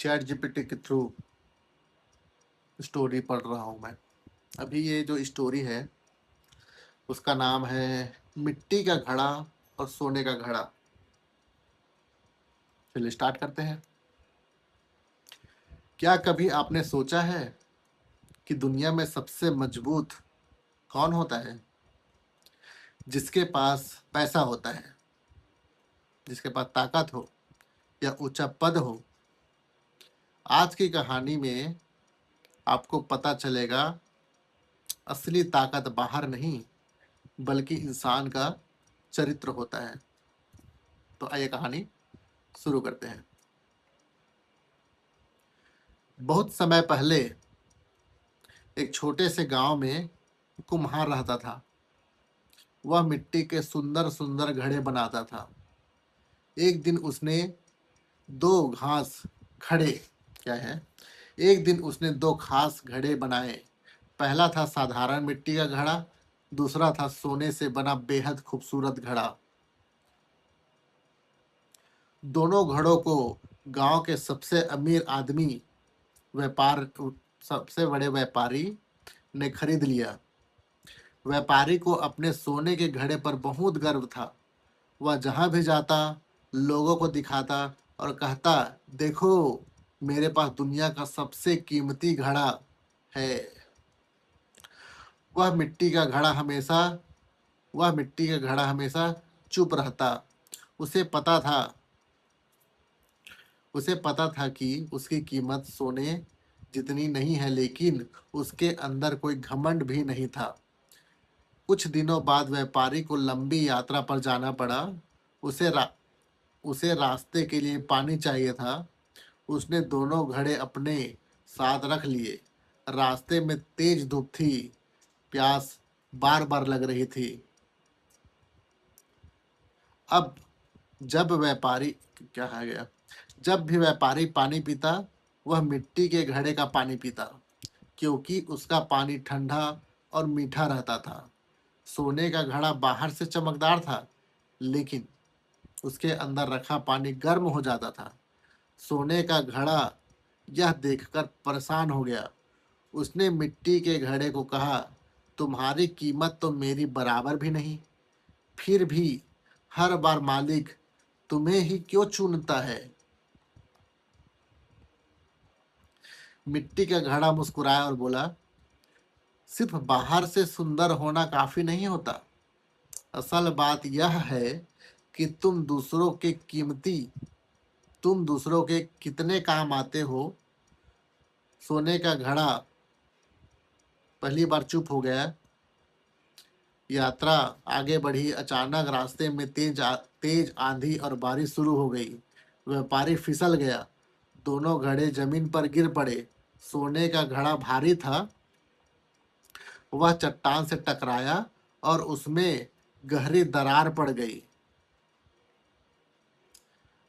Chat GPT के through story पढ़ रहा हूँ मैं। अभी ये जो स्टोरी है उसका नाम है मिट्टी का घड़ा और सोने का घड़ा। चलिए स्टार्ट करते हैं। क्या कभी आपने सोचा है कि दुनिया में सबसे मजबूत कौन होता है? जिसके पास पैसा होता है, जिसके पास ताकत हो या ऊंचा पद हो। आज की कहानी में आपको पता चलेगा असली ताकत बाहर नहीं बल्कि इंसान का चरित्र होता है। तो आइए कहानी शुरू करते हैं। बहुत समय पहले एक छोटे से गांव में कुम्हार रहता था। वह मिट्टी के सुंदर सुंदर घड़े बनाता था। एक दिन उसने दो घास खड़े क्या है एक दिन उसने दो खास घड़े बनाए। पहला था साधारण मिट्टी का घड़ा, दूसरा था सोने से बना बेहद खूबसूरत घड़ा। दोनों घड़ों को गांव के सबसे अमीर आदमी व्यापार सबसे बड़े व्यापारी ने खरीद लिया। व्यापारी को अपने सोने के घड़े पर बहुत गर्व था। वह जहां भी जाता लोगों को दिखाता और कहता, देखो मेरे पास दुनिया का सबसे कीमती घड़ा है। वह मिट्टी का घड़ा हमेशा वह मिट्टी का घड़ा हमेशा चुप रहता। उसे पता था उसे पता था कि उसकी कीमत सोने जितनी नहीं है, लेकिन उसके अंदर कोई घमंड भी नहीं था। कुछ दिनों बाद व्यापारी को लंबी यात्रा पर जाना पड़ा। उसे रा, उसे रास्ते के लिए पानी चाहिए था। उसने दोनों घड़े अपने साथ रख लिए। रास्ते में तेज धूप थी। प्यास बार बार लग रही थी। अब जब व्यापारी क्या है गया जब भी व्यापारी पानी पीता, वह मिट्टी के घड़े का पानी पीता, क्योंकि उसका पानी ठंडा और मीठा रहता था। सोने का घड़ा बाहर से चमकदार था, लेकिन उसके अंदर रखा पानी गर्म हो जाता था। सोने का घड़ा यह देखकर परेशान हो गया। उसने मिट्टी के घड़े को कहा, तुम्हारी कीमत तो मेरी बराबर भी नहीं, फिर भी हर बार मालिक तुम्हें ही क्यों चुनता है? मिट्टी का घड़ा मुस्कुराया और बोला, सिर्फ बाहर से सुंदर होना काफी नहीं होता। असल बात यह है कि तुम दूसरों के कितने काम आते हो। सोने का घड़ा पहली बार चुप हो गया। यात्रा आगे बढ़ी। अचानक रास्ते में तेज आंधी और बारिश शुरू हो गई। व्यापारी फिसल गया। दोनों घड़े जमीन पर गिर पड़े। सोने का घड़ा भारी था। वह चट्टान से टकराया और उसमें गहरी दरार पड़ गई।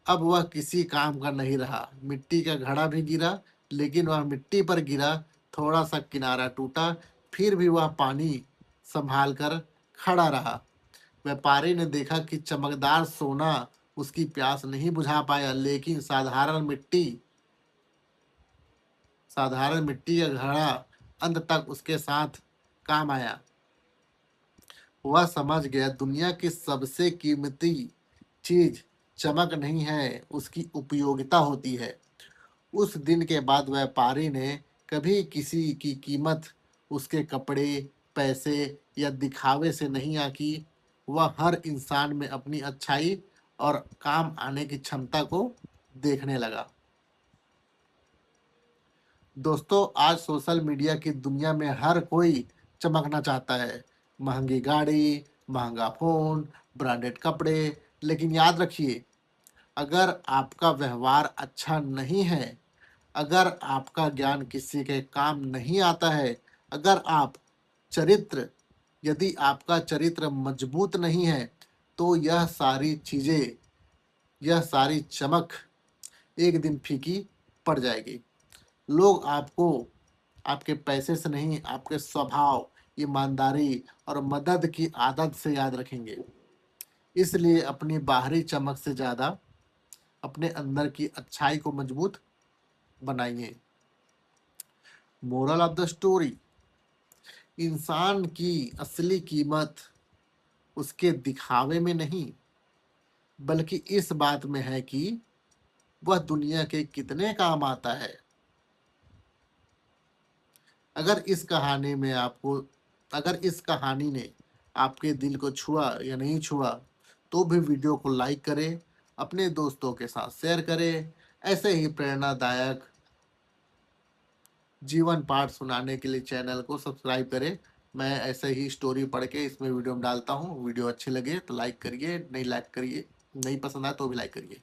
अब वह किसी काम का नहीं रहा। मिट्टी का घड़ा भी गिरा, लेकिन वह मिट्टी पर गिरा। थोड़ा सा किनारा टूटा, फिर भी वह पानी संभाल कर खड़ा रहा। व्यापारी ने देखा कि चमकदार सोना उसकी प्यास नहीं बुझा पाया, लेकिन साधारण मिट्टी का घड़ा अंत तक उसके साथ काम आया। वह समझ गया, दुनिया की सबसे कीमती चीज चमक नहीं है, उसकी उपयोगिता होती है। उस दिन के बाद व्यापारी ने कभी किसी की कीमत उसके कपड़े, पैसे या दिखावे से नहीं आकी। वह हर इंसान में अपनी अच्छाई और काम आने की क्षमता को देखने लगा। दोस्तों, आज सोशल मीडिया की दुनिया में हर कोई चमकना चाहता है। महंगी गाड़ी, महंगा फोन, ब्रांडेड कपड़े। लेकिन याद रखिए, अगर आपका व्यवहार अच्छा नहीं है, अगर आपका ज्ञान किसी के काम नहीं आता है, अगर आप चरित्र यदि आपका चरित्र मजबूत नहीं है, तो यह सारी चमक एक दिन फीकी पड़ जाएगी। लोग आपको आपके पैसे से नहीं, आपके स्वभाव, ईमानदारी और मदद की आदत से याद रखेंगे। इसलिए अपनी बाहरी चमक से ज्यादा अपने अंदर की अच्छाई को मजबूत बनाइए। मोरल ऑफ द स्टोरी, इंसान की असली कीमत उसके दिखावे में नहीं, बल्कि इस बात में है कि वह दुनिया के कितने काम आता है। अगर इस कहानी में आपको अगर इस कहानी ने आपके दिल को छुआ या नहीं छुआ, तो भी वीडियो को लाइक करें, अपने दोस्तों के साथ शेयर करें। ऐसे ही प्रेरणादायक जीवन पाठ सुनाने के लिए चैनल को सब्सक्राइब करें। मैं ऐसे ही स्टोरी पढ़ के इसमें वीडियो में डालता हूँ। वीडियो अच्छे लगे तो लाइक करिए, नहीं लाइक करिए, नहीं पसंद आए तो भी लाइक करिए।